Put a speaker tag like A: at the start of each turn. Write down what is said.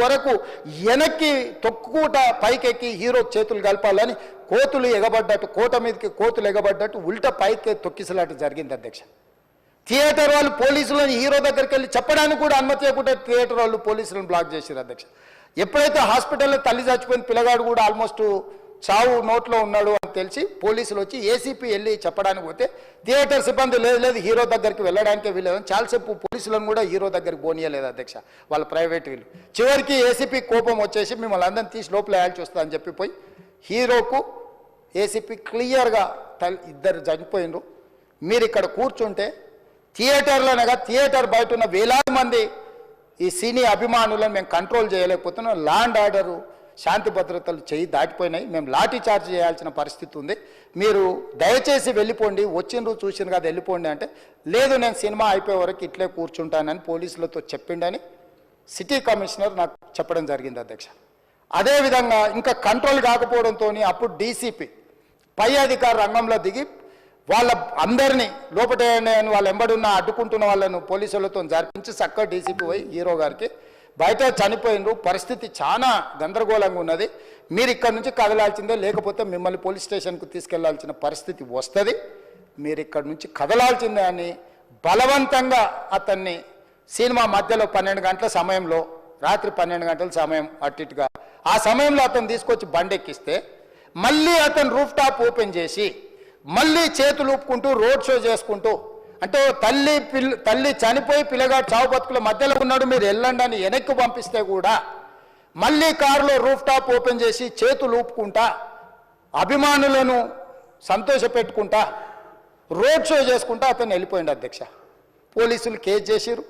A: వరకు వెనక్కి తొక్కుట పైకెక్కి హీరో చేతులు కలపాలని కోతులు ఎగబడ్డట్టు, కోట మీదకి కోతులు ఎగబడ్డట్టు ఉల్టా పైకి తొక్కిసలాట జరిగింది అధ్యక్ష. థియేటర్ వాళ్ళు పోలీసులను హీరో దగ్గరికి వెళ్ళి చెప్పడానికి కూడా అనుమతి ఇవ్వకుండా థియేటర్ వాళ్ళు పోలీసులను బ్లాక్ చేశారు అధ్యక్ష. ఎప్పుడైతే హాస్పిటల్లో తల్లి చచ్చిపోయిన పిల్లగాడు కూడా ఆల్మోస్ట్ చావు నోట్లో ఉన్నాడు అని తెలిసి పోలీసులు వచ్చి ఏసీపీ వెళ్ళి చెప్పడానికి పోతే థియేటర్ సిబ్బంది లేదు హీరో దగ్గరికి వెళ్ళడానికే వీళ్ళని చాలాసేపు పోలీసులను కూడా హీరో దగ్గరికి పోనీయలేదు అధ్యక్ష, వాళ్ళ ప్రైవేట్ వీళ్ళు. చివరికి ఏసీపీ కోపం వచ్చేసి మిమ్మల్ని అందరిని తీసి లోపల వేయాల్సి వస్తా అని చెప్పిపోయి హీరోకు ఏసీపీ క్లియర్గా ఇద్దరు చనిపోయినరు, మీరు ఇక్కడ కూర్చుంటే థియేటర్లోనగా థియేటర్ బయట ఉన్న వేలాది మంది ఈ సినీ అభిమానులను మేము కంట్రోల్ చేయలేకపోతున్నాం, లా అండ్ ఆర్డరు శాంతి భద్రతలు చేయి దాటిపోయినాయి, మేము లాఠీ చార్జ్ చేయాల్సిన పరిస్థితి ఉంది, మీరు దయచేసి వెళ్ళిపోండి, వచ్చిండ్రు చూసిండ్రు కదా వెళ్ళిపోండి అంటే లేదు నేను సినిమా అయిపోయే వరకు ఇట్లే కూర్చుంటానని పోలీసులతో చెప్పిండని సిటీ కమిషనర్ నాకు చెప్పడం జరిగింది అధ్యక్ష. అదేవిధంగా ఇంకా కంట్రోల్ కాకపోవడంతో అప్పుడు డీసీపీ పై అధికార రంగంలో దిగి వాళ్ళ అందరినీ లోపల వాళ్ళు ఎంబడున్న అడ్డుకుంటున్న వాళ్ళను పోలీసులతో జరిపించి చక్కగా డీసీపీ పోయి హీరో గారికి బయట చనిపోయినరు, పరిస్థితి చాలా గందరగోళంగా ఉన్నది, మీరు ఇక్కడ నుంచి కదలాల్సిందే లేకపోతే మిమ్మల్ని పోలీస్ స్టేషన్కు తీసుకెళ్లాల్సిన పరిస్థితి వస్తుంది, మీరు ఇక్కడ నుంచి కదలాల్సిందే అని బలవంతంగా అతన్ని సినిమా మధ్యలో 12 గంటల సమయంలో రాత్రి 12 గంటల సమయం అట్టిగా ఆ సమయంలో అతను తీసుకొచ్చి బండెక్కిస్తే మళ్ళీ అతను రూఫ్ టాప్ ఓపెన్ చేసి మళ్ళీ చేతులు ఊపుకుంటూ రోడ్ షో చేసుకుంటూ అంటే తల్లి చనిపోయి పిల్లగాడు చావు బతుకుల మధ్యలో ఉన్నాడు మీరు వెళ్ళండి అని వెనక్కి పంపిస్తే కూడా మళ్ళీ కారులో రూఫ్ టాప్ ఓపెన్ చేసి చేతులు ఊపుకుంటా అభిమానులను సంతోషపెట్టుకుంటా రోడ్ షో చేసుకుంటా అతను వెళ్ళిపోయింది అధ్యక్ష. పోలీసులు కేసు చేసిరు,